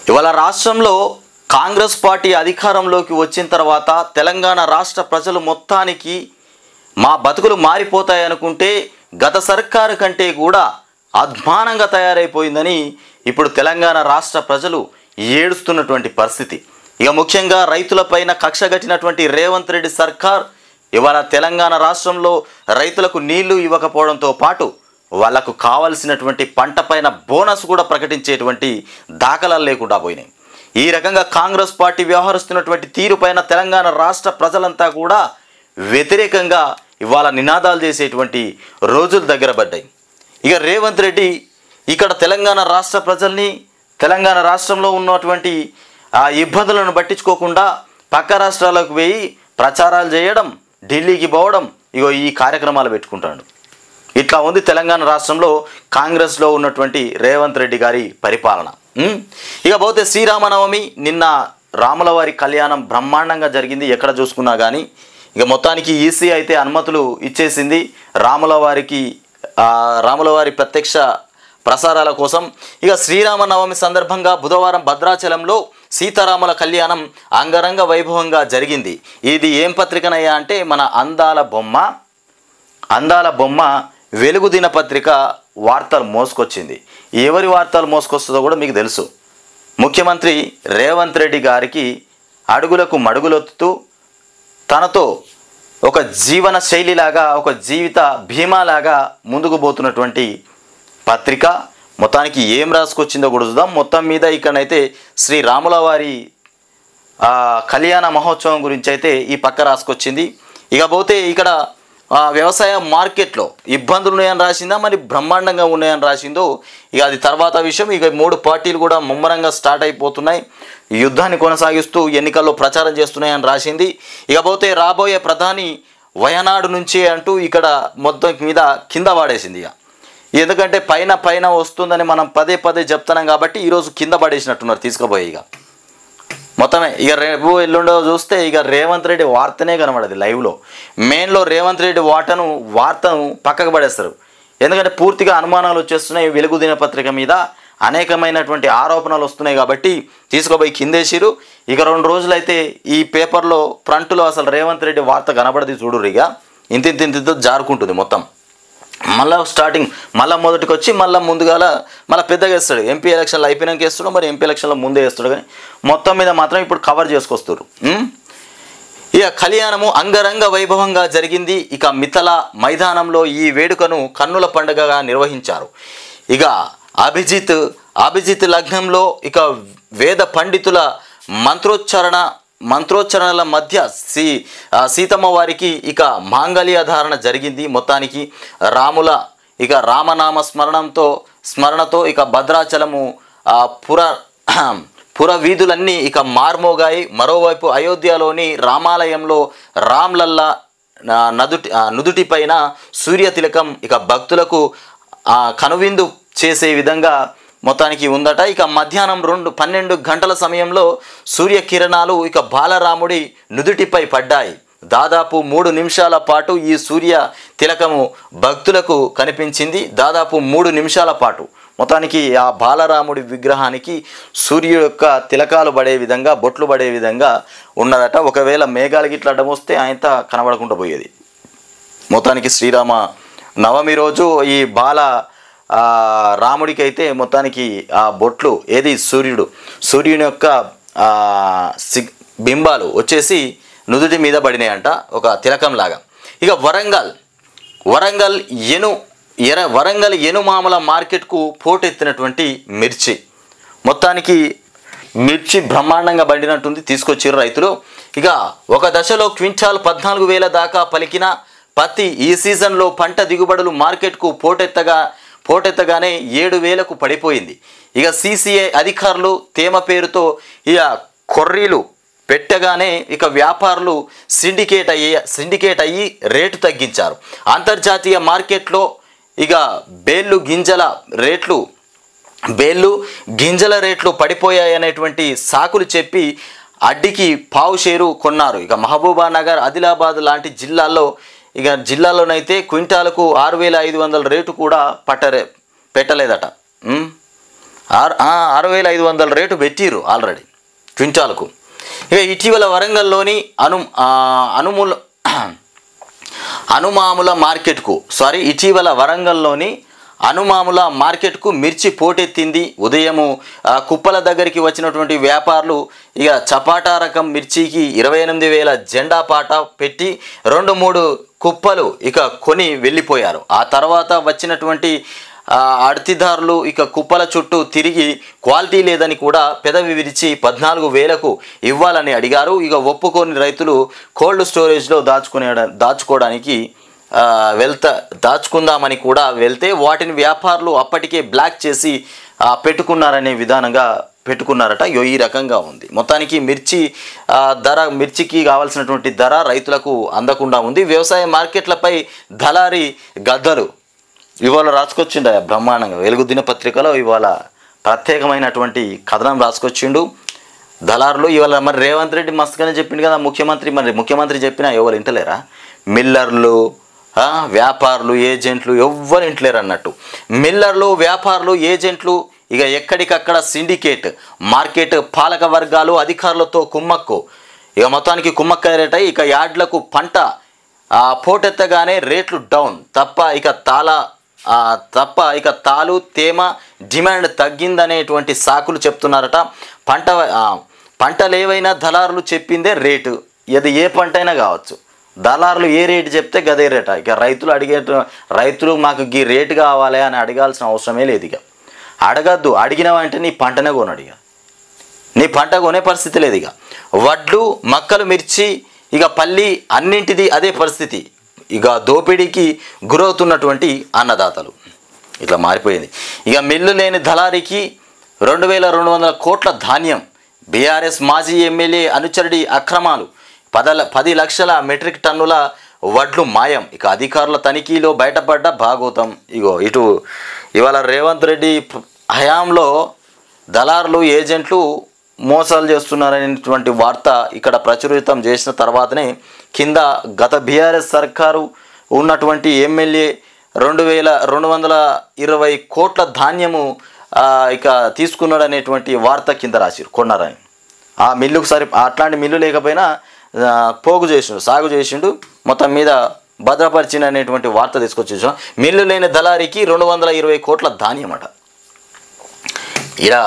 ఇవాళ రాష్ట్రంలో కాంగ్రెస్ పార్టీ అధికారంలోకి వచ్చిన తర్వాత తెలంగాణ రాష్ట్ర ప్రజలు మొత్తానికి మా బతుకులు మారిపోతాయనుకుంటే గత సర్కారు కంటే కూడా అధ్వానంగా తయారైపోయిందని ఇప్పుడు తెలంగాణ రాష్ట్ర ప్రజలు ఏడుస్తున్నటువంటి పరిస్థితి. ఇక ముఖ్యంగా రైతులపైన కక్షగట్టినటువంటి రేవంత్ రెడ్డి సర్కార్ ఇవాళ తెలంగాణ రాష్ట్రంలో రైతులకు నీళ్లు ఇవ్వకపోవడంతో పాటు వాళ్లకు కావలసినటువంటి పంట పైన బోనస్ కూడా ప్రకటించేటువంటి దాఖలాలు లేకుండా పోయినాయి. ఈ రకంగా కాంగ్రెస్ పార్టీ వ్యవహరిస్తున్నటువంటి తీరుపైన తెలంగాణ రాష్ట్ర ప్రజలంతా కూడా వ్యతిరేకంగా ఇవాళ నినాదాలు చేసేటువంటి రోజులు దగ్గర పడ్డాయి. ఇక రేవంత్ రెడ్డి ఇక్కడ తెలంగాణ రాష్ట్ర ప్రజల్ని తెలంగాణ రాష్ట్రంలో ఉన్నటువంటి ఆ ఇబ్బందులను పట్టించుకోకుండా పక్క రాష్ట్రాలకు పోయి ప్రచారాలు చేయడం, ఢిల్లీకి పోవడం, ఇగో ఈ కార్యక్రమాలు పెట్టుకుంటాడు. ఇట్లా ఉంది తెలంగాణ రాష్ట్రంలో కాంగ్రెస్లో ఉన్నటువంటి రేవంత్ రెడ్డి గారి పరిపాలన. ఇక పోతే శ్రీరామనవమి నిన్న రాములవారి కళ్యాణం బ్రహ్మాండంగా జరిగింది ఎక్కడ చూసుకున్నా కానీ. ఇక మొత్తానికి ఈసీ అయితే అనుమతులు ఇచ్చేసింది రాములవారి ప్రత్యక్ష ప్రసారాల కోసం. ఇక శ్రీరామనవమి సందర్భంగా బుధవారం భద్రాచలంలో సీతారాముల కళ్యాణం అంగరంగ వైభవంగా జరిగింది. ఇది ఏం పత్రికనయ్యా అంటే మన అందాల బొమ్మ వెలుగు దినపత్రిక వార్తలు మోసుకొచ్చింది. ఎవరి వార్తలు మోసుకొస్తుందో కూడా మీకు తెలుసు. ముఖ్యమంత్రి రేవంత్ రెడ్డి గారికి అడుగులకు మడుగులొత్తుతూ తనతో ఒక జీవన శైలిలాగా, ఒక జీవిత భీమాలాగా ముందుకు పోతున్నటువంటి పత్రిక. మొత్తానికి ఏం రాసుకొచ్చిందో కూడా చూద్దాం. మొత్తం మీద ఇక్కడైతే శ్రీ రాములవారి కళ్యాణ మహోత్సవం గురించి అయితే ఈ పక్క రాసుకొచ్చింది. ఇక పోతే ఇక్కడ వ్యవసాయ మార్కెట్లో ఇబ్బందులు ఉన్నాయని రాసిందా, మరి బ్రహ్మాండంగా ఉన్నాయని రాసిందో ఇక అది తర్వాత విషయం. ఇక 3 పార్టీలు కూడా ముమ్మరంగా స్టార్ట్ అయిపోతున్నాయి, యుద్ధాన్ని కొనసాగిస్తూ ఎన్నికల్లో ప్రచారం చేస్తున్నాయని రాసింది. ఇకపోతే రాబోయే ప్రధాని వయనాడు నుంచే అంటూ ఇక్కడ మొత్తం మీద కింద పడేసింది. ఇక ఎందుకంటే పైన వస్తుందని మనం పదే చెప్తున్నాం కాబట్టి ఈరోజు కింద పడేసినట్టున్నారు తీసుకుపోయి. ఇక మొత్తమే ఇక రేపు ఎల్లుండో చూస్తే ఇక రేవంత్ రెడ్డి వార్తనే కనబడదు లైవ్లో. మెయిన్లో రేవంత్ రెడ్డి వార్తను పక్కకు పడేస్తారు. ఎందుకంటే పూర్తిగా అనుమానాలు వచ్చేస్తున్నాయి. వెలుగు దినపత్రిక మీద అనేకమైనటువంటి ఆరోపణలు వస్తున్నాయి కాబట్టి తీసుకుపోయి కిందేసిరు. ఇక 2 రోజులైతే ఈ పేపర్లో ఫ్రంట్లో అసలు రేవంత్ రెడ్డి వార్త కనబడది చూడురు. ఇక ఇంత జారుకుంటుంది మొత్తం. మళ్ళీ మొదటికి వచ్చి మళ్ళీ పెద్దగా వేస్తాడు. ఎంపీ ఎలక్షన్లు అయిపోయినాక వేస్తాడు, మరి ఎంపీ ఎలక్షన్లో ముందే వేస్తాడు. కానీ మొత్తం మీద మాత్రం ఇప్పుడు కవర్ చేసుకొస్తారు. ఇక కళ్యాణము అంగరంగ వైభవంగా జరిగింది. ఇక మిథల మైదానంలో ఈ వేడుకను కన్నుల పండుగగా నిర్వహించారు. ఇక అభిజిత్ లగ్నంలో ఇక వేద పండితుల మంత్రోచ్చరణల మధ్య సీతమ్మ వారికి ఇక మాంగళ్య ధారణ జరిగింది. మొత్తానికి రామనామ స్మరణతో ఇక భద్రాచలము పుర వీధులన్నీ ఇక మార్మోగాయి. మరోవైపు అయోధ్యలోని రామాలయంలో రామ్లల్లా నుదుటిపైన సూర్యతిలకం ఇక భక్తులకు కనువిందు చేసే విధంగా మొత్తానికి ఉందట. ఇక మధ్యాహ్నం 12 గంటల సమయంలో సూర్యకిరణాలు ఇక బాలరాముడి నుదుటిపై పడ్డాయి. దాదాపు 3 నిమిషాల పాటు ఈ సూర్య తిలకము భక్తులకు కనిపించింది. దాదాపు 3 నిమిషాల పాటు మొత్తానికి ఆ బాలరాముడి విగ్రహానికి సూర్యుడు యొక్క తిలకాలు పడే విధంగా, బొట్లు పడే విధంగా ఉన్నదట. ఒకవేళ మేఘాలు గిట్ల అడ్డం వస్తే ఆయనతో కనబడకుండా పోయేది. మొత్తానికి శ్రీరామ నవమి రోజు ఈ రాముడికి అయితే మొత్తానికి ఆ బొట్లు ఏది సూర్యుని యొక్క బింబాలు వచ్చేసి నుదుటి మీద పడినాయంట, ఒక తిలకంలాగా. ఇక వరంగల్ ఎనుమామల మార్కెట్కు పోటెత్తినటువంటి మిర్చి. మొత్తానికి మిర్చి బ్రహ్మాండంగా పండినట్టుంది, తీసుకొచ్చారు రైతులు. ఇక ఒక దశలో క్వింటాల్ 14,000 దాకా పలికిన పత్తి ఈ సీజన్లో పంట దిగుబడులు మార్కెట్కు పోటెత్తగానే 7,000కు పడిపోయింది. ఇక CCI అధికారులు తేమ పేరుతో ఇక కొర్రీలు పెట్టగానే ఇక వ్యాపారులు సిండికేట్ అయ్యి రేటు తగ్గించారు. అంతర్జాతీయ మార్కెట్లో ఇక బేళ్ళు గింజల రేట్లు పడిపోయాయనేటువంటి సాకులు చెప్పి అడ్డికి పావు షేరు కొన్నారు. ఇక మహబూబానగర్, ఆదిలాబాద్ లాంటి జిల్లాలోనైతే క్వింటాలకు 6,500 రేటు కూడా పెట్టలేదట. 6,500 రేటు పెట్టిర్రు ఆల్రెడీ క్వింటాల్కు. ఇక ఇటీవల వరంగల్లోని అనుమాముల మార్కెట్కు ఇటీవల వరంగల్లోని అనుమాముల మార్కెట్కు మిర్చి పోటెత్తింది. ఉదయము కుప్పల దగ్గరికి వచ్చినటువంటి వ్యాపారులు ఇక చపాటా రకం మిర్చికి 28,000 జెండా పాట పెట్టి 2-3 కుప్పలు ఇక కొని వెళ్ళిపోయారు. ఆ తర్వాత వచ్చినటువంటి అడతిదారులు ఇక కుప్పల చుట్టూ తిరిగి క్వాలిటీ లేదని కూడా పెదవి విరిచి 14,000కు ఇవ్వాలని అడిగారు. ఇక ఒప్పుకోని రైతులు కోల్డ్ స్టోరేజ్లో దాచుకోవడానికి దాచుకుందామని కూడా వెళ్తే వాటిని వ్యాపారులు అప్పటికే బ్లాక్ చేసి పెట్టుకున్నారనే విధానంగా పెట్టుకున్నారట. ఈ రకంగా ఉంది. మొత్తానికి మిర్చికి కావాల్సినటువంటి ధర రైతులకు అందకుండా ఉంది. వ్యవసాయ మార్కెట్లపై దళారీ గద్దలు ఇవాళ రాసుకొచ్చిండు బ్రహ్మాండంగా. వెలుగు దినపత్రికలో ఇవాళ ప్రత్యేకమైనటువంటి కథనం రాసుకొచ్చిండు. దళారులు ఇవాళ మరి రేవంత్ రెడ్డి మస్తుగానే చెప్పిండు కదా ముఖ్యమంత్రి చెప్పినా ఎవరు ఇంటలేరా? మిల్లర్లు, వ్యాపారులు, ఏజెంట్లు ఎవ్వరు ఇంటలేరు అన్నట్టు. మిల్లర్లు, వ్యాపారులు, ఏజెంట్లు ఇక ఎక్కడికక్కడ సిండికేట్ మార్కెట్ పాలక వర్గాలు అధికారులతో కుమ్మక్కు. ఇక మొత్తానికి కుమ్మక్కయ్యారట. ఇక యార్డ్లకు పంట పోటెత్తగానే రేట్లు డౌన్ తప్ప ఇక తాలు తేమ డిమాండ్ తగ్గిందనేటువంటి సాకులు చెప్తున్నారట. పంటలు ఏవైనా దళారులు చెప్పిందే రేటు. ఇది ఏ పంట అయినా కావచ్చు. దళారులు ఏ రేటు చెప్తే గదే రేట. ఇక రైతులు మాకు ఈ రేటు కావాలి అని అడగాల్సిన అవసరమే లేదు. ఇక అడగద్దు. అడిగినవంటే నీ పంటనే కొనడు. ఇక నీ పంట కొనే పరిస్థితి లేదు. ఇక వడ్లు, మక్కలు, మిర్చి, ఇక పల్లి అన్నింటిది అదే పరిస్థితి. ఇక దోపిడీకి గురవుతున్నటువంటి అన్నదాతలు ఇట్లా మారిపోయింది. ఇక మిల్లు లేని దళారికి 2,200 కోట్ల ధాన్యం. బీఆర్ఎస్ మాజీ ఎమ్మెల్యే అనుచరుడి అక్రమాలు. 10 లక్షల మెట్రిక్ టన్నుల వడ్లు మాయం. ఇక అధికారుల తనిఖీలో బయటపడ్డ భాగోతం. ఇటు ఇవాళ రేవంత్ రెడ్డి హయాంలో దళారులు, ఏజెంట్లు మోసాలు చేస్తున్నారనేటువంటి వార్త ఇక్కడ ప్రచురితం చేసిన తర్వాతనే కింద గత బీఆర్ఎస్ సర్కారు ఉన్నటువంటి ఎమ్మెల్యే 2,220 కోట్ల ధాన్యము ఇక తీసుకున్నాడనేటువంటి వార్త కింద రాసిరు. కొన్నారని ఆ మిల్లుకు అట్లాంటి మిల్లు లేకపోయినా సాగు చేసిండు, మొత్తం మీద భద్రపరిచిన అనేటువంటి వార్త తీసుకొచ్చేసాం. మిల్లు లేని దళారికి 220 కోట్ల ధాన్యం అట. ఇలా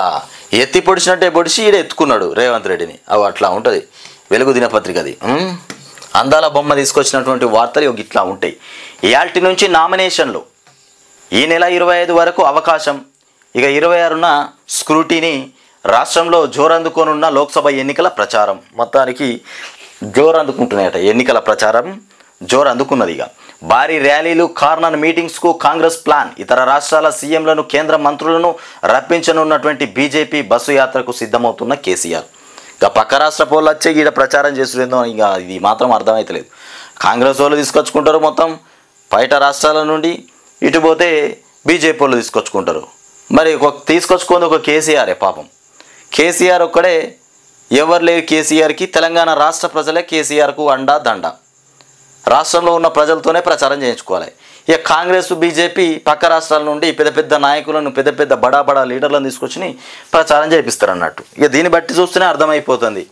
ఎత్తి పొడిచినట్టే పొడిచి ఈడ ఎత్తుకున్నాడు రేవంత్ రెడ్డిని. అట్లా ఉంటుంది వెలుగు దినపత్రికది. అందాల బొమ్మ తీసుకొచ్చినటువంటి వార్తలు ఇట్లా ఉంటాయి. ఇయాల్టి నుంచి నామినేషన్లు. ఈ నెల 25 వరకు అవకాశం. ఇక 26న స్క్రూటీని. రాష్ట్రంలో జోరందుకోనున్న లోక్సభ ఎన్నికల ప్రచారం. మొత్తానికి జోరందుకుంటున్నాయట. ఎన్నికల ప్రచారం జోరందుకున్నది. ఇక భారీ ర్యాలీలు, కార్నర్ మీటింగ్స్కు కాంగ్రెస్ ప్లాన్. ఇతర రాష్ట్రాల సీఎంలను, కేంద్ర మంత్రులను రప్పించనున్నటువంటి బీజేపీ బస్సు యాత్రకు సిద్ధమవుతున్న కేసీఆర్. ఇక పక్క రాష్ట్ర పోళ్ళు వచ్చే ఈడ ప్రచారం చేస్తుందో ఇక ఇది మాత్రం అర్థమవుతలేదు. కాంగ్రెస్ వాళ్ళు తీసుకొచ్చుకుంటారు మొత్తం బయట రాష్ట్రాల నుండి, ఇటు పోతే బీజేపీ వాళ్ళు తీసుకొచ్చుకుంటారు. మరి తీసుకొచ్చుకుంది ఒక కేసీఆరే. పాపం కేసీఆర్ ఒక్కడే, ఎవరు లేరు కేసీఆర్కి. తెలంగాణ రాష్ట్ర ప్రజలే కేసీఆర్కు అండా దండ. రాష్ట్రంలో ఉన్న ప్రజలతోనే ప్రచారం చేయించుకోవాలి. ఇక కాంగ్రెస్, బీజేపీ పక్క రాష్ట్రాల నుండి పెద్ద పెద్ద నాయకులను, పెద్ద బడా లీడర్లను తీసుకొచ్చి ప్రచారం చేయిస్తారు అన్నట్టు. ఇక దీన్ని బట్టి చూస్తేనే అర్థమైపోతుంది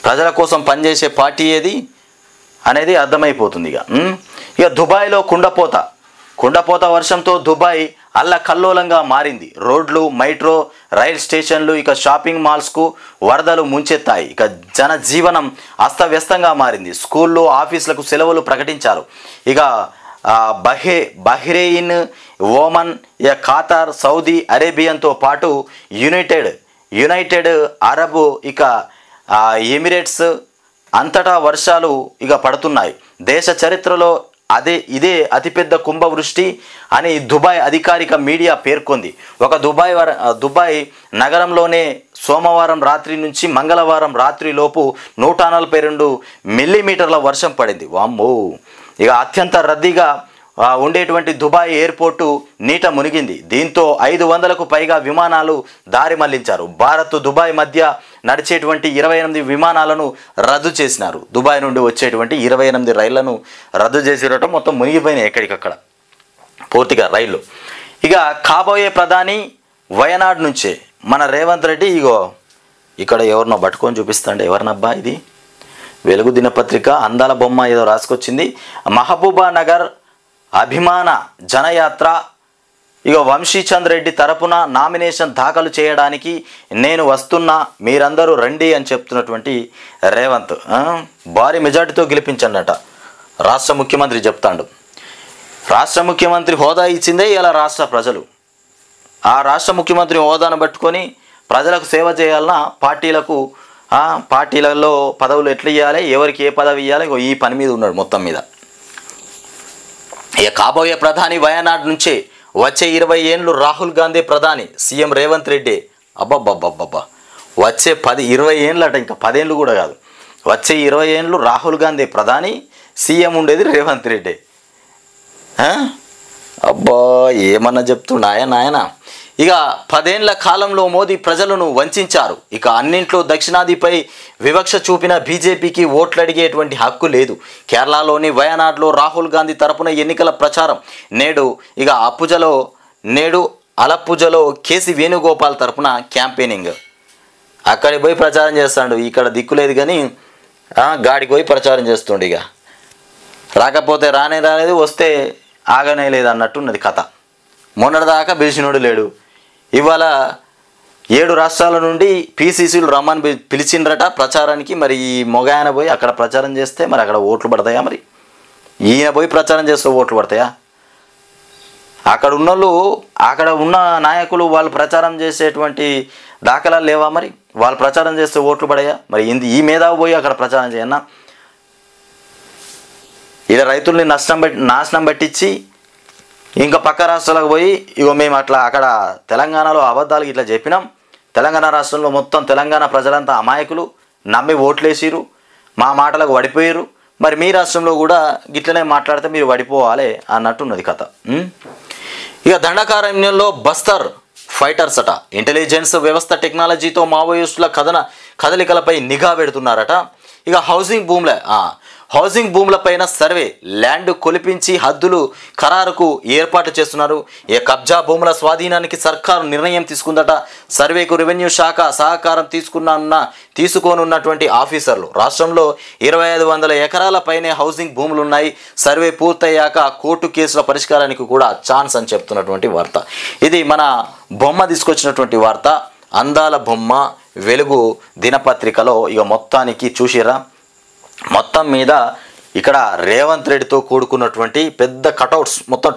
ప్రజల కోసం పనిచేసే పార్టీ ఏది అనేది అర్థమైపోతుంది. ఇక దుబాయ్లో కుండపోత వర్షంతో దుబాయ్ అల్లకల్లోలంగా మారింది. రోడ్లు, మెట్రో రైల్ స్టేషన్లు, ఇక షాపింగ్ మాల్స్కు వరదలు ముంచెత్తాయి. ఇక జనజీవనం అస్తవ్యస్తంగా మారింది. స్కూళ్ళు, ఆఫీసులకు సెలవులు ప్రకటించారు. ఇక బహ్రెయిన్, ఓమన్, ఇక ఖతార్, సౌదీ అరేబియాతో పాటు యునైటెడ్ అరబ్, ఇక ఎమిరేట్స్ అంతటా వర్షాలు ఇక పడుతున్నాయి. దేశ చరిత్రలో ఇదే అతిపెద్ద కుంభవృష్టి అని దుబాయ్ అధికారిక మీడియా పేర్కొంది. ఒక దుబాయ్ నగరంలోనే సోమవారం రాత్రి నుంచి మంగళవారం రాత్రిలోపు 142 మిల్లీమీటర్ల వర్షం పడింది. వామ్మో! ఇక అత్యంత రద్దీగా ఉండేటువంటి దుబాయ్ ఎయిర్పోర్టు నీట మునిగింది. దీంతో 500కు పైగా విమానాలు దారి మళ్లించారు. భారత్, దుబాయ్ మధ్య నడిచేటువంటి 28 విమానాలను రద్దు చేసినారు. దుబాయ్ నుండి వచ్చేటువంటి 28 రైళ్లను రద్దు చేసిరటం. మొత్తం మునిగిపోయినాయి ఎక్కడికక్కడ పూర్తిగా రైళ్లు. ఇక కాబోయే ప్రధాని వయనాడు నుంచే మన రేవంత్ రెడ్డి ఇగో ఇక్కడ ఎవరినో పట్టుకొని చూపిస్తాండి. ఎవరినబ్బా ఇది? వెలుగు దినపత్రిక అందాల బొమ్మ ఏదో రాసుకొచ్చింది. మహబూబా నగర్ అభిమాన జనయాత్ర ఇక వంశీచంద్ రెడ్డి తరపున నామినేషన్ దాఖలు చేయడానికి నేను వస్తున్నా, మీరందరూ రండి అని చెప్తున్నటువంటి రేవంత్ భారీ మెజార్టీతో గెలిపించండట రాష్ట్ర ముఖ్యమంత్రి చెప్తాడు. రాష్ట్ర ముఖ్యమంత్రి హోదా ఇచ్చిందే ఇలా రాష్ట్ర ప్రజలు. ఆ రాష్ట్ర ముఖ్యమంత్రి హోదాను పట్టుకొని ప్రజలకు సేవ చేయాలన్నా పార్టీలలో పదవులు ఎట్లా ఇవ్వాలి, ఎవరికి ఏ పదవి ఇవ్వాలి, ఈ పని మీద ఉన్నాడు మొత్తం మీద. ఇక కాబోయే ప్రధాని వయనాడు నుంచే వచ్చే 20 ఏళ్ళు రాహుల్ గాంధీ ప్రధాని, సీఎం రేవంత్ రెడ్డి. అబ్బబ్బబ్బబ్బబ్బా వచ్చే 20 ఏళ్ళట, ఇంకా 10 ఏళ్ళు కూడా కాదు. వచ్చే 20 ఏళ్ళు రాహుల్ గాంధీ ప్రధాని, సీఎం ఉండేది రేవంత్ రెడ్డి. అబ్బా ఏమన్నా చెప్తున్నాయా నాయన. ఇక 10 ఏళ్ల కాలంలో మోదీ ప్రజలను వంచారు. ఇక అన్నింట్లో దక్షిణాదిపై వివక్ష చూపిన బీజేపీకి ఓట్లు అడిగేటువంటి హక్కు లేదు. కేరళలోని వయనాడులో రాహుల్ గాంధీ తరపున ఎన్నికల ప్రచారం. నేడు అలప్పుజలో కేసీ వేణుగోపాల్ తరపున క్యాంపెయినింగ్. అక్కడికి పోయి ప్రచారం చేస్తాడు. ఇక్కడ దిక్కులేదు కానీ గాడికి పోయి ప్రచారం చేస్తుండే. ఇక రాకపోతే రాలేదు, వస్తే ఆగనే లేదు అన్నట్టున్నది కథ. మొన్నటిదాకా పిలిచినోడు లేడు. ఇవాళ 7 రాష్ట్రాల నుండి పీసీసీలు రమ్మని పిలిచిండ్రట ప్రచారానికి. మరి ఈ మొగాయన పోయి అక్కడ ప్రచారం చేస్తే మరి అక్కడ ఓట్లు పడతాయా? మరి ఈయన పోయి ప్రచారం చేస్తే ఓట్లు పడతాయా? అక్కడ ఉన్న నాయకులు వాళ్ళు ప్రచారం చేసేటువంటి దాఖలాలు లేవా? మరి వాళ్ళు ప్రచారం చేస్తే ఓట్లు పడయా? మరి ఈ మేధావి పోయి అక్కడ ప్రచారం చేయన్నా? ఇలా రైతుల్ని నాశనం పట్టించి ఇంకా పక్క రాష్ట్రాలకు పోయి ఇగో మేము అట్లా అక్కడ తెలంగాణలో అబద్ధాలు ఇట్లా చెప్పినాం, తెలంగాణ రాష్ట్రంలో మొత్తం తెలంగాణ ప్రజలంతా అమాయకులు, నమ్మి ఓట్లేసిరు, మా మాటలకు పడిపోయారు, మరి మీ రాష్ట్రంలో కూడా గిట్లనే మాట్లాడితే మీరు పడిపోవాలి అన్నట్టున్నది కథ. ఇక దండకారణ్యంలో బస్తర్ ఫైటర్స్ అట. ఇంటెలిజెన్స్ వ్యవస్థ టెక్నాలజీతో మావోయిస్టుల కదలికలపై నిఘా పెడుతున్నారట. ఇక హౌసింగ్ భూములపైన సర్వే, ల్యాండ్ కొలిపించి హద్దులు ఖరారుకు ఏర్పాటు చేస్తున్నారు. ఏ కబ్జా భూముల స్వాధీనానికి సర్కారు నిర్ణయం తీసుకుందట. సర్వేకు రెవెన్యూ శాఖ సహకారం తీసుకోనున్నటువంటి ఆఫీసర్లు. రాష్ట్రంలో 2500 ఎకరాల పైనే హౌసింగ్ భూములు ఉన్నాయి. సర్వే పూర్తయ్యాక కోర్టు కేసుల పరిష్కారానికి కూడా ఛాన్స్ అని చెప్తున్నటువంటి వార్త. ఇది మన బొమ్మ తీసుకొచ్చినటువంటి వార్త. అందాల బొమ్మ వెలుగు దినపత్రికలో. ఇక మొత్తానికి చూసిరా, మొత్తం మీద ఇక్కడ రేవంత్ రెడ్డితో కూడుకున్నటువంటి పెద్ద కటౌట్స్ మొత్తం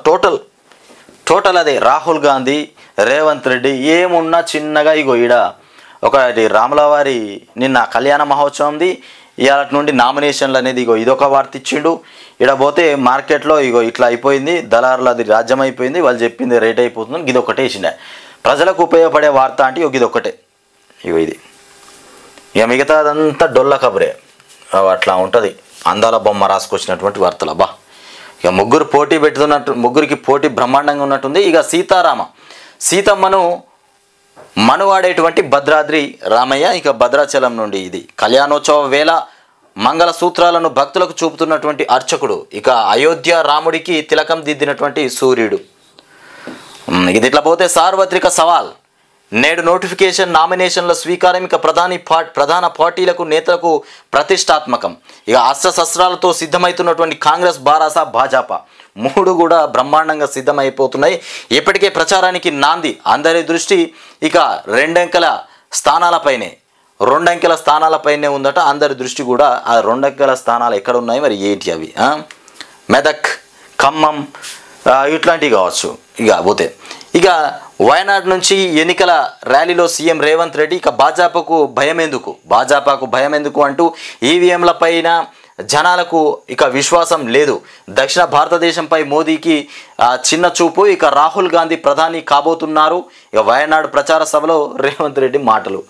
టోటల్ అదే రాహుల్ గాంధీ, రేవంత్ రెడ్డి. ఏమున్నా చిన్నగా ఇగో ఈడ ఒకటి రాములవారి నిన్న కళ్యాణ మహోత్సవంది, ఇవాళ నుండి నామినేషన్లు అనేది ఇగో ఇదొక వార్త ఇచ్చిండు. ఈడ పోతే మార్కెట్లో ఇగో ఇట్లా అయిపోయింది, దళారులది రాజ్యం అయిపోయింది, వాళ్ళు చెప్పింది రేట్ అయిపోతుందని ఇదొకటే ఇచ్చిండే. ప్రజలకు ఉపయోగపడే వార్త అంటే ఇదొకటే. ఇగో ఇది ఇక మిగతాదంతా డొల్ల కబురే. అట్లా ఉంటుంది అందాల బొమ్మ రాసుకొచ్చినటువంటి వార్తలు. అబ్బా ఇక ముగ్గురికి పోటీ బ్రహ్మాండంగా ఉన్నట్టుంది. ఇక సీతమ్మను మనువాడేటువంటి భద్రాద్రి రామయ్య. ఇక భద్రాచలం నుండి ఇది కళ్యాణోత్సవ వేళ మంగళ సూత్రాలను భక్తులకు చూపుతున్నటువంటి అర్చకుడు. ఇక అయోధ్య రాముడికి తిలకం దిద్దినటువంటి సూర్యుడు. ఇది ఇట్లా పోతే సార్వత్రిక సవాల్. నేడు నోటిఫికేషన్, నామినేషన్ల స్వీకారం. ఇక ప్రధాన పార్టీలకు నేతలకు ప్రతిష్టాత్మకం. ఇక అస్త్రశస్త్రాలతో సిద్ధమవుతున్నటువంటి కాంగ్రెస్, బారాస, భాజపా 3 కూడా బ్రహ్మాండంగా సిద్ధమైపోతున్నాయి. ఇప్పటికే ప్రచారానికి నాంది. అందరి దృష్టి ఇక 2 అంకెల స్థానాలపైనే ఉందట. అందరి దృష్టి కూడా ఆ 2 అంకెల స్థానాలు ఎక్కడ ఉన్నాయి, మరి ఏంటి అవి? మెదక్, ఖమ్మం ఇట్లాంటివి కావచ్చు. ఇక పోతే ఇక వయనాడు నుంచి ఎన్నికల ర్యాలీలో సీఎం రేవంత్ రెడ్డి. ఇక భాజపాకు భయం ఎందుకు అంటూ ఈవీఎంల పైన జనాలకు ఇక విశ్వాసం లేదు. దక్షిణ భారతదేశంపై మోదీకి చిన్న చూపు. ఇక రాహుల్ గాంధీ ప్రధాని కాబోతున్నారు. ఇక వయనాడు ప్రచార సభలో రేవంత్ రెడ్డి మాటలు.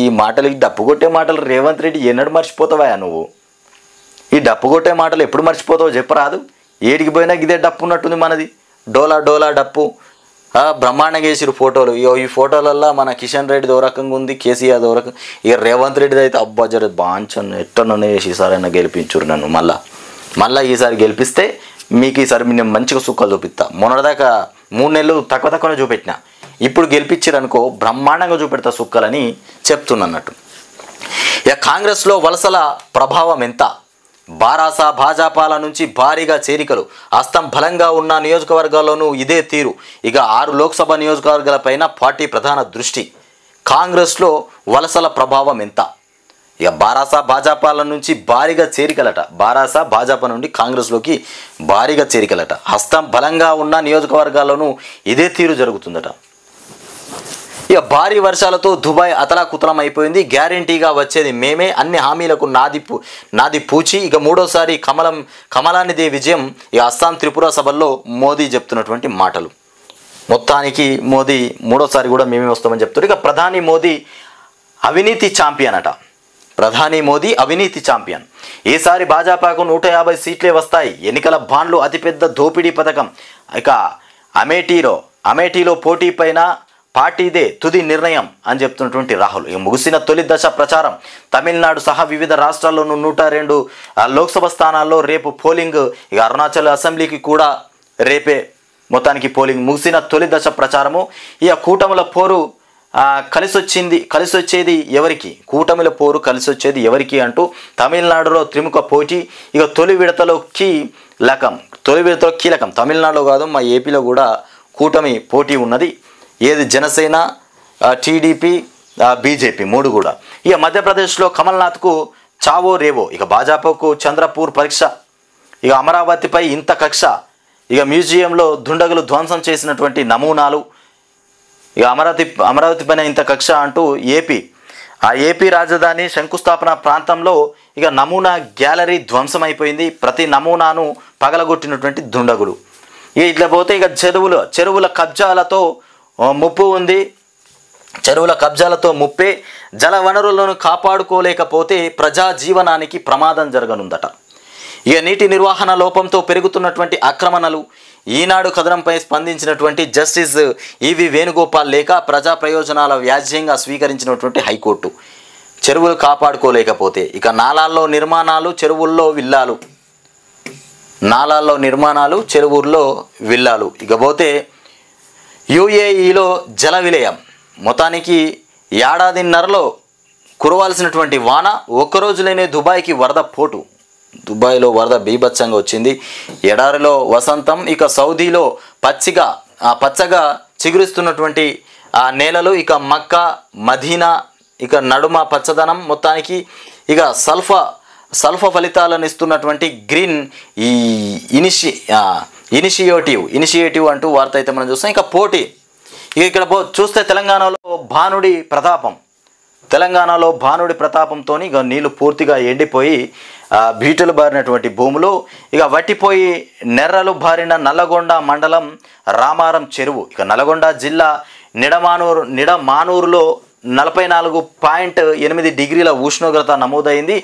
ఈ మాటలు డప్పు కొట్టే మాటలు రేవంత్ రెడ్డి ఎన్నడూ మర్చిపోతావా నువ్వు? ఈ డప్పు కొట్టే మాటలు ఎప్పుడు మర్చిపోతావో చెప్పరాదు. ఏడికి పోయినా ఇదే డప్పు ఉన్నట్టుంది మనది. డోలా డప్పు బ్రహ్మాండంగా వేసిరు ఫోటోలు. ఈ ఫోటోలల్లో మన కిషన్ రెడ్డి దోరకంగా ఉంది, కేసీఆర్ దోరకం. ఇక రేవంత్ రెడ్డిది అయితే అబ్బా జర బాంచన్ ఎట్టననే వేసి ఈసారైనా గెలిపించురు నన్ను. మళ్ళీ ఈసారి గెలిపిస్తే మీకు ఈసారి నేను మంచిగా సుక్కలు చూపిస్తా. మొన్నటిదాకా 3 నెలలు తక్కువనే చూపెట్టిన, ఇప్పుడు గెలిపించారనుకో బ్రహ్మాండంగా చూపెడతా సుక్కలని చెప్తున్నట్టు. ఇక కాంగ్రెస్లో వలసల ప్రభావం ఎంత? బారాస భాజపాల నుంచి భారీగా చేరికలు. హస్తం బలంగా ఉన్న నియోజకవర్గాల్లోనూ ఇదే తీరు. ఇక 6 లోక్సభ నియోజకవర్గాలపైన పార్టీ ప్రధాన దృష్టి. కాంగ్రెస్లో వలసల ప్రభావం ఎంత? ఇక బారాస భాజపాల నుంచి భారీగా చేరికలట. బారాస భాజపా నుండి కాంగ్రెస్లోకి భారీగా చేరికలట. హస్తం బలంగా ఉన్న నియోజకవర్గాల్లోనూ ఇదే తీరు జరుగుతుందట. ఇక భారీ వర్షాలతో దుబాయ్ అతలాకుతలం అయిపోయింది. గ్యారంటీగా వచ్చేది మేమే, అన్ని హామీలకు నాది పూచి. ఇక మూడోసారి కమలానిదే విజయం. ఇక అస్సాం త్రిపుర సభల్లో మోదీ చెప్తున్నటువంటి మాటలు. మొత్తానికి మోదీ మూడోసారి కూడా మేమే వస్తామని చెప్తారు. ఇక ప్రధాని మోదీ అవినీతి ఛాంపియన్ అట. ప్రధాని మోదీ అవినీతి ఛాంపియన్. ఈసారి భాజపాకు 150 సీట్లే వస్తాయి. ఎన్నికల బాండ్లు అతిపెద్ద దోపిడీ పథకం. ఇక అమేఠీలో పోటీ పైన పార్టీదే తుది నిర్ణయం అని చెప్తున్నటువంటి రాహుల్. ఇక ముగిసిన తొలి దశ ప్రచారం. తమిళనాడు సహా వివిధ రాష్ట్రాల్లోనూ 102 లోక్సభ స్థానాల్లో రేపు పోలింగ్. ఇక అరుణాచల్ అసెంబ్లీకి కూడా రేపే మొత్తానికి పోలింగ్. ముగిసిన తొలి దశ ప్రచారము. ఇక కూటముల పోరు కలిసొచ్చేది ఎవరికి? కూటమిల పోరు కలిసొచ్చేది ఎవరికి అంటూ తమిళనాడులో త్రిముఖ పోటీ. ఇక తొలి విడతలో కీలకం. తమిళనాడులో కాదు, మా ఏపీలో కూడా కూటమి పోటీ ఉన్నది. ఏది జనసేన, టీడీపీ, బీజేపీ 3 కూడా. ఇక మధ్యప్రదేశ్లో కమల్నాథ్కు చావో రేవో. ఇక భాజపాకు చంద్రపూర్ పరీక్ష. ఇక అమరావతిపై ఇంత కక్ష. ఇక మ్యూజియంలో దుండగులు ధ్వంసం చేసినటువంటి నమూనాలు. ఇక అమరావతి పైన ఇంత కక్ష అంటూ ఏపీ రాజధాని శంకుస్థాపన ప్రాంతంలో ఇక నమూనా గ్యాలరీ ధ్వంసం అయిపోయింది. ప్రతి నమూనాను పగలగొట్టినటువంటి దుండగులు. ఇట్లా పోతే ఇక చెరువుల కబ్జాలతో ముప్పు ఉంది. చెరువుల కబ్జాలతో ముప్పే. జల వనరులను కాపాడుకోలేకపోతే ప్రజా జీవనానికి ప్రమాదం జరగనుందట. ఇక నీటి నిర్వహణ లోపంతో పెరుగుతున్నటువంటి ఆక్రమణలు. ఈనాడు కథనంపై స్పందించినటువంటి జస్టిస్ ఈవి వేణుగోపాల్ లేఖ ప్రజా ప్రయోజనాల వ్యాజ్యంగా స్వీకరించినటువంటి హైకోర్టు. చెరువులు కాపాడుకోలేకపోతే ఇక నాలాల్లో నిర్మాణాలు, చెరువుల్లో విల్లాలు. ఇకపోతే యుఏఈలో జల విలయం. మొత్తానికి ఏడాదిన్నరలో కురవాల్సినటువంటి వాన ఒక్కరోజులోనే దుబాయ్కి వరద పోటు. దుబాయ్లో వరద బీభత్సంగా వచ్చింది. ఎడారిలో వసంతం. ఇక సౌదీలో పచ్చగా చిగురిస్తున్నటువంటి ఆ నేలలు. ఇక మక్కా, మదీనా ఇక నడుమ పచ్చదనం. మొత్తానికి ఇక సల్ఫా ఫలితాలను ఇస్తున్నటువంటి గ్రీన్ ఈ ఇనిషియేటివ్ అంటూ వార్త అయితే మనం చూస్తాం. ఇక పోటీ. ఇక్కడ చూస్తే తెలంగాణలో భానుడి ప్రతాపంతో ఇక నీళ్లు పూర్తిగా ఎండిపోయి బీటలు బారినటువంటి భూములు. ఇక వట్టిపోయి నెర్రలు బారిన నల్లగొండ మండలం రామారం చెరువు. ఇక నల్గొండ జిల్లా నిడమానూరులో 44.8 డిగ్రీల ఉష్ణోగ్రత నమోదైంది.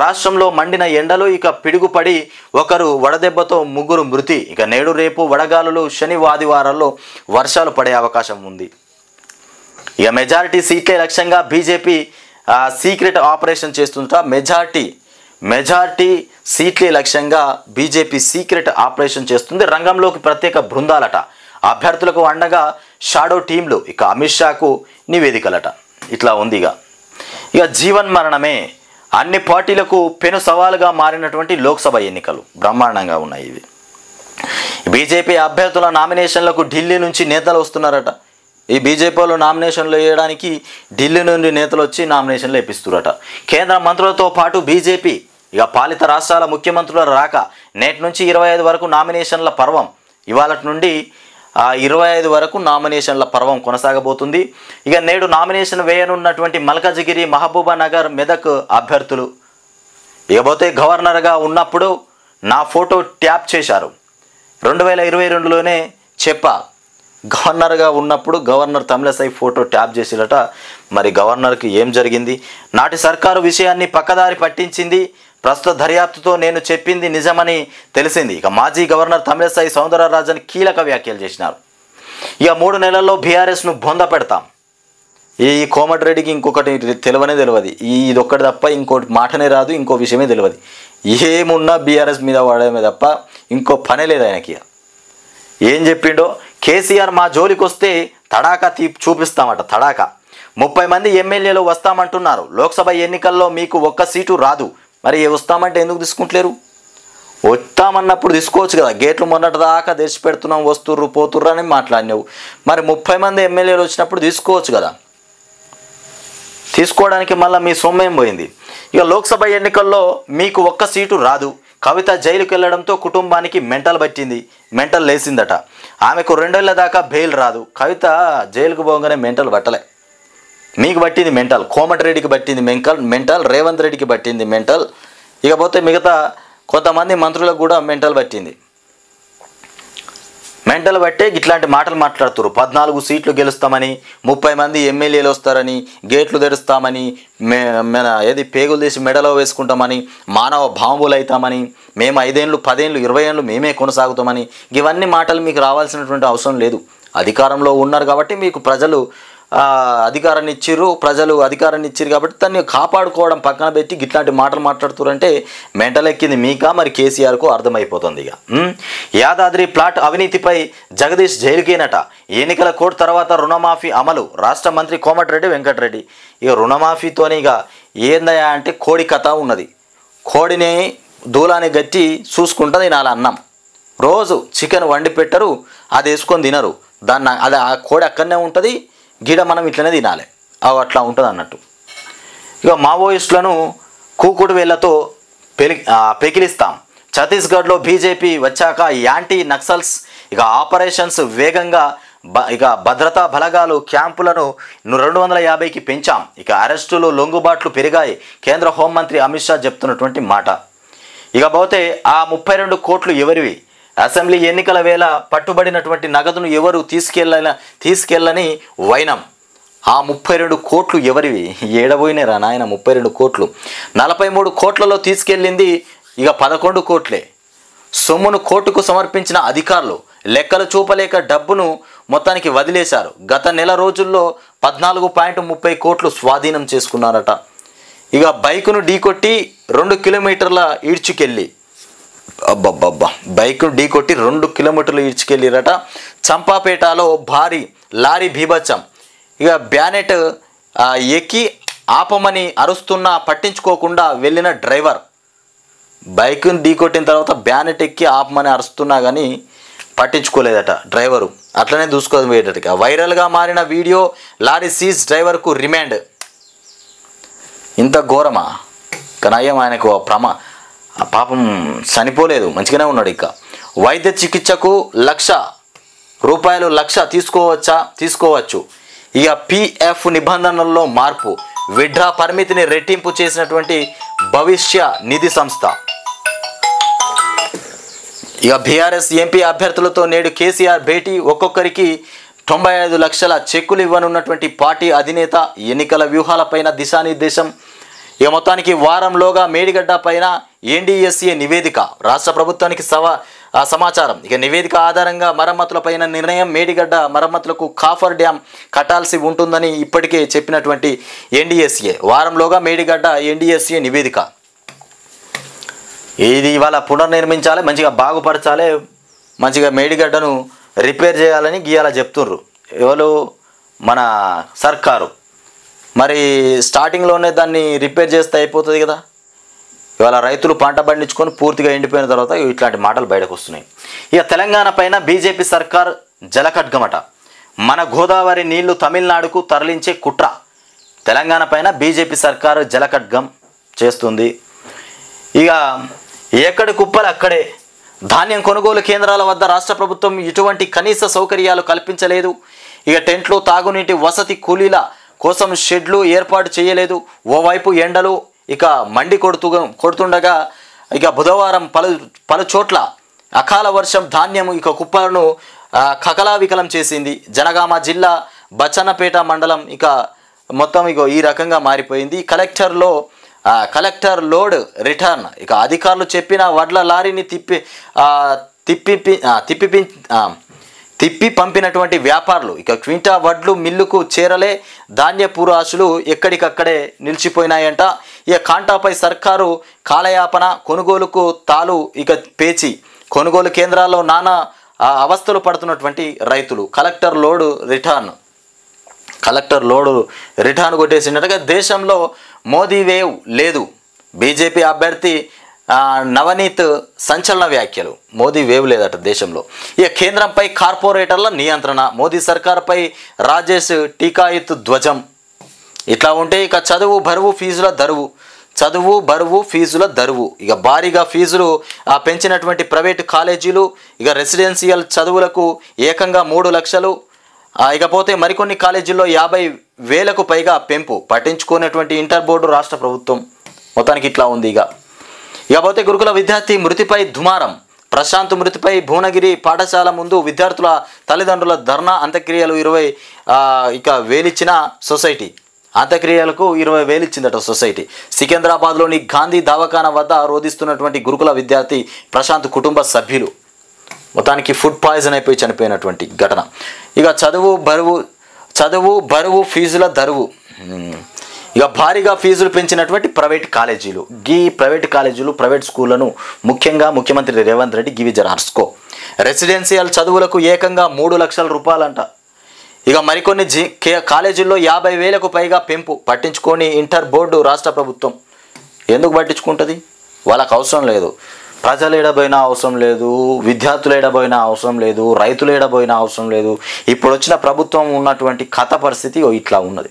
రాష్ట్రంలో మండిన ఎండలు. ఇక పిడుగుపడి ఒకరు వడదెబ్బతో 3 మృతి. ఇక నేడు రేపు వడగాలులు, శని ఆదివారాల్లో వర్షాలు పడే అవకాశం ఉంది. ఇక మెజారిటీ సీట్లే లక్ష్యంగా బీజేపీ సీక్రెట్ ఆపరేషన్ చేస్తుంట. మెజారిటీ సీట్లే లక్ష్యంగా బీజేపీ సీక్రెట్ ఆపరేషన్ చేస్తుంది. రంగంలోకి ప్రత్యేక బృందాలట. అభ్యర్థులకు అండగా షాడో టీంలు. ఇక అమిత్ షాకు నివేదికలట. ఇట్లా ఉంది. ఇక జీవన్ మరణమే అన్ని పార్టీలకు పెను సవాలుగా మారినటువంటి లోక్సభ ఎన్నికలు బ్రహ్మాండంగా ఉన్నాయి. ఇవి బీజేపీ అభ్యర్థుల నామినేషన్లకు ఢిల్లీ నుంచి నేతలు వస్తున్నారట. ఈ బీజేపీలో నామినేషన్లు వేయడానికి ఢిల్లీ నుండి నేతలు వచ్చి నామినేషన్లు వేపిస్తున్నారట. కేంద్ర మంత్రులతో పాటు బీజేపీ ఇక పాలిత రాష్ట్రాల ముఖ్యమంత్రుల రాక. నేటి నుంచి 25 వరకు నామినేషన్ల పర్వం. ఇవాళ నుండి 25 వరకు నామినేషన్ల పర్వం కొనసాగబోతుంది. ఇక నేడు నామినేషన్ వేయనున్నటువంటి మల్కాజిగిరి, మహబూబానగర్, మెదక్ అభ్యర్థులు. ఇకపోతే గవర్నర్గా ఉన్నప్పుడు నా ఫోటో ట్యాప్ చేశారు. 2022లోనే గవర్నర్గా ఉన్నప్పుడు గవర్నర్ తమిళసై ఫోటో ట్యాప్ చేసిరట. మరి గవర్నర్కి ఏం జరిగింది? నాటి సర్కారు విషయాన్ని పక్కదారి పట్టించింది. ప్రస్తుత దర్యాప్తుతో నేను చెప్పింది నిజమని తెలిసింది. ఇక మాజీ గవర్నర్ తమిళసై సౌందరరాజన్ కీలక వ్యాఖ్యలు చేసినారు. ఇక 3 నెలల్లో బీఆర్ఎస్ను బొంద పెడతాం. ఈ కోమటిరెడ్డికి ఇంకొకటి తెలియదు. ఇదొక్కటి తప్ప ఇంకోటి మాటనే రాదు, ఇంకో విషయమే తెలియదు. ఏమున్నా బీఆర్ఎస్ మీద వాడమే తప్ప ఇంకో పనే లేదు ఆయనకి. ఏం చెప్పిండో, కేసీఆర్ మా జోలికి వస్తే తడాకా చూపిస్తామట. తడాకా 30 మంది ఎమ్మెల్యేలు వస్తామంటున్నారు. లోక్సభ ఎన్నికల్లో మీకు ఒక్క సీటు రాదు. మరి వస్తామంటే ఎందుకు తీసుకుంటలేరు? వస్తామన్నప్పుడు తీసుకోవచ్చు కదా. గేట్లు మొన్నటి దాకా తెరిచి పెడుతున్నాం, వస్తుర్రు పోతుర్రు అని మాట్లాడినావు. మరి 30 మంది ఎమ్మెల్యేలు వచ్చినప్పుడు తీసుకోవచ్చు కదా. తీసుకోవడానికి మళ్ళీ మీ సొమ్మేం పోయింది. ఇక లోక్సభ ఎన్నికల్లో మీకు ఒక్క సీటు రాదు. కవిత జైలుకి వెళ్ళడంతో కుటుంబానికి మెంటల్ లేసిందట. ఆమెకు 2 ఏళ్ల దాకా బెయిల్ రాదు. కవిత జైలుకు పోగానే మెంటల్ పట్టలే. మీకు పట్టింది మెంటల్, కోమటిరెడ్డికి పట్టింది మెంటల్, రేవంత్ రెడ్డికి పట్టింది మెంటల్, ఇకపోతే మిగతా కొంతమంది మంత్రులకు కూడా మెంటల్ పట్టింది. మెంటల్ బట్టే ఇట్లాంటి మాటలు మాట్లాడుతున్నారు. 14 సీట్లు గెలుస్తామని, 30 మంది ఎమ్మెల్యేలు వస్తారని, గేట్లు తెరుస్తామని, పేగులు తీసి మెడలో వేసుకుంటామని, మానవ బాంబులు అవుతామని, మేము 5 ఏళ్ళు 10 ఏళ్ళు 20 ఏళ్ళు మేమే కొనసాగుతామని, ఇవన్నీ మాటలు మీకు రావాల్సినటువంటి అవసరం లేదు. అధికారంలో ఉన్నారు కాబట్టి మీకు ప్రజలు అధికారాన్ని ఇచ్చిర్రు కాబట్టి దాన్ని కాపాడుకోవడం పక్కన పెట్టి ఇట్లాంటి మాటలు మాట్లాడుతారంటే మెంటల్ ఎక్కింది మీకా మరి కేసీఆర్కు అర్థమైపోతుంది. ఇక యాదాద్రి ప్లాట్ అవినీతిపై జగదీష్ జైలుకేనట. ఎన్నికల కోడ్ తర్వాత రుణమాఫీ అమలు. రాష్ట్ర మంత్రి కోమటిరెడ్డి వెంకటరెడ్డి ఇక రుణమాఫీతోనే ఇక ఏందయా అంటే కోడి కథ ఉన్నది. కోడిని దూలాన్ని గట్టి చూసుకుంటుంది తినాలి అన్నం. రోజు చికెన్ వండి పెట్టరు, అది వేసుకొని తినరు. అది ఆ కోడి అక్కడనే ఉంటుంది, గిడ మనం ఇట్లనే తినాలి. అట్లా ఉంటుంది అన్నట్టు. ఇక మావోయిస్టులను కూకుడు వేళ్లతో పెకిలిస్తాం. ఛత్తీస్గఢ్లో బీజేపీ వచ్చాక యాంటీ నక్సల్స్ ఆపరేషన్స్ వేగంగా భద్రతా బలగాలు క్యాంపులను 250కి పెంచాం. అరెస్టులు లొంగుబాట్లు పెరిగాయి. కేంద్ర హోంమంత్రి అమిత్ షా చెప్తున్నటువంటి మాట. పోతే ఆ 32 కోట్లు ఎవరివి? అసెంబ్లీ ఎన్నికల వేళ పట్టుబడినటువంటి నగదును ఎవరు తీసుకెళ్ళని వైనం. ఆ 32 కోట్లు ఎవరివి? ఏడబోయినారా నాయన 32 కోట్లు. 43 కోట్లలో తీసుకెళ్ళింది 11 కోట్లే. సొమ్మును కోర్టుకు సమర్పించిన అధికారులు లెక్కలు చూపలేక డబ్బును మొత్తానికి వదిలేశారు. గత నెల రోజుల్లో 14.30 కోట్లు స్వాధీనం చేసుకున్నారట. బైకును ఢీకొట్టి 2 కిలోమీటర్ల ఈడ్చుకెళ్ళి బైకును ఢీకొట్టి 2 కిలోమీటర్లు ఈడ్చుకెళ్ళిరట. చంపాపేటలో భారీ లారీ బీభత్సం. బ్యానెట్ ఎక్కి ఆపమని అరుస్తున్నా పట్టించుకోకుండా వెళ్ళిన డ్రైవర్. బైకును ఢీకొట్టిన తర్వాత బ్యానెట్ ఎక్కి ఆపమని అరుస్తున్నా కానీ పట్టించుకోలేదట డ్రైవరు. అట్లనే దూసుకొని పోయేటట్టుగా వైరల్గా మారిన వీడియో. లారీ సీజ్, డ్రైవర్కు రిమాండ్. ఇంత ఘోరమా? కనయ్యం ఆయనకు పాపం చనిపోలేదు, మంచిగానే ఉన్నాడు. వైద్య చికిత్సకు ₹1,00,000 తీసుకోవచ్చు. పిఎఫ్ నిబంధనల్లో మార్పు. విడ్రా పరిమితిని రెట్టింపు చేసినటువంటి భవిష్య నిధి సంస్థ. బీఆర్ఎస్ ఎంపీ అభ్యర్థులతో నేడు కేసీఆర్ భేటీ. ఒక్కొక్కరికి 95 లక్షల చెక్కులు ఇవ్వనున్నటువంటి పార్టీ అధినేత. ఎన్నికల వ్యూహాలపైన దిశానిర్దేశం. మొత్తానికి వారంలోగా మేడిగడ్డ పైన ఎన్డీఎస్ఏ నివేదిక. రాష్ట్ర ప్రభుత్వానికి సమాచారం. నివేదిక ఆధారంగా మరమ్మతులపైన నిర్ణయం. మేడిగడ్డ మరమ్మతులకు కాఫర్ డ్యాం కట్టాల్సి ఉంటుందని ఇప్పటికే చెప్పినటువంటి ఎన్డీఎస్ఏ. వారంలోగా మేడిగడ్డ ఎన్డీఎస్ఏ నివేదిక. ఇది ఇవాళ పునర్నిర్మించాలి, మంచిగా బాగుపరచాలి, మంచిగా మేడిగడ్డను రిపేర్ చేయాలని గీయాల చెప్తుర్రు ఎవరు? మన సర్కారు. మరి స్టార్టింగ్లోనే దాన్ని రిపేర్ చేస్తే అయిపోతుంది కదా. ఇవాళ రైతులు పంట పండించుకొని పూర్తిగా ఎండిపోయిన తర్వాత ఇట్లాంటి మాటలు బయటకు వస్తున్నాయి. తెలంగాణ పైన బీజేపీ సర్కార్ జలఖడ్గమట. మన గోదావరి నీళ్లు తమిళనాడుకు తరలించే కుట్ర. తెలంగాణ పైన బీజేపీ సర్కారు జలఖడ్గం చేస్తుంది. ఎక్కడి కుప్పలు అక్కడే. ధాన్యం కొనుగోలు కేంద్రాల వద్ద రాష్ట్ర ప్రభుత్వం ఇటువంటి కనీస సౌకర్యాలు కల్పించలేదు. టెంట్లు, తాగునీటి వసతి, కూలీల కోసం షెడ్లు ఏర్పాటు చేయలేదు. ఓవైపు ఎండలు మండి కొడుతుండగా బుధవారం పలు చోట్ల అకాల వర్షం ధాన్యం కుప్పలను కకలావికలం చేసింది. జనగామ జిల్లా బచ్చన్నపేట మండలం మొత్తం ఈ రకంగా మారిపోయింది. Collector load return. తిప్పి పంపినటువంటి వ్యాపారులు ఇక క్వింటా వడ్లు మిల్లుకు చేరలే, ధాన్యపు రాశులు ఎక్కడికక్కడే నిలిచిపోయినాయంట. ఇక కాంటాపై సర్కారు కాలయాపన, కొనుగోలుకు తాలు ఇక పేచి, కొనుగోలు కేంద్రాల్లో నానా అవస్థలు పడుతున్నటువంటి రైతులు. కలెక్టర్ లోడు రిటర్న్ కొట్టేసినట్టుగా దేశంలో మోదీ వేవ్ లేదు. బీజేపీ అభ్యర్థి నవనీత్ సంచలన వ్యాఖ్యలు. మోదీ వేవ్ లేదట దేశంలో. ఇక కేంద్రంపై కార్పొరేటర్ల నియంత్రణ, మోదీ సర్కార్పై రాజేష్ టీకాయిత్ ధ్వజం. ఇట్లా ఉంటే ఇక చదువు బరువు ఫీజుల దరువు ఇక భారీగా ఫీజులు పెంచినటువంటి ప్రైవేటు కాలేజీలు. ఇక రెసిడెన్షియల్ చదువులకు ఏకంగా 3 లక్షలు. ఇకపోతే మరికొన్ని కాలేజీల్లో 50,000కు పైగా పెంపు. పట్టించుకునేటువంటి ఇంటర్ బోర్డు రాష్ట్ర ప్రభుత్వం. మొత్తానికి ఇట్లా ఉంది. ఇకపోతే గురుకుల విద్యార్థి మృతిపై దుమారం. ప్రశాంత్ మృతిపై భువనగిరి పాఠశాల ముందు విద్యార్థుల తల్లిదండ్రుల ధర్నా. అంత్యక్రియలు 20,000 ఇచ్చిన సొసైటీ. అంత్యక్రియలకు 20,000 ఇచ్చిందట సొసైటీ. సికింద్రాబాద్లోని గాంధీ దవాఖానా వద్ద రోధిస్తున్నటువంటి గురుకుల విద్యార్థి ప్రశాంత్ కుటుంబ సభ్యులు. మొత్తానికి ఫుడ్ పాయిజన్ అయిపోయి చనిపోయినటువంటి ఘటన. ఇక చదువు బరువు ఫీజుల దరువు. ఇక భారీగా ఫీజులు పెంచినటువంటి ప్రైవేట్ కాలేజీలు. ప్రైవేట్ స్కూళ్లను ముఖ్యంగా ముఖ్యమంత్రి రేవంత్ రెడ్డి గివి జరార్స్కో. రెసిడెన్షియల్ చదువులకు ఏకంగా 3 లక్షల రూపాయలంట. ఇక మరికొన్ని కాలేజీల్లో 50,000కు పైగా పెంపు. పట్టించుకొని ఇంటర్ బోర్డు రాష్ట్ర ప్రభుత్వం. ఎందుకు పట్టించుకుంటుంది? వాళ్ళకు అవసరం లేదు. ప్రజలు ఏడబోయినా అవసరం లేదు, విద్యార్థులు ఏడబోయినా అవసరం లేదు, రైతులు ఏడబోయినా అవసరం లేదు. ఇప్పుడు వచ్చిన ప్రభుత్వం ఉన్నటువంటి కథ పరిస్థితి ఇట్లా ఉన్నది.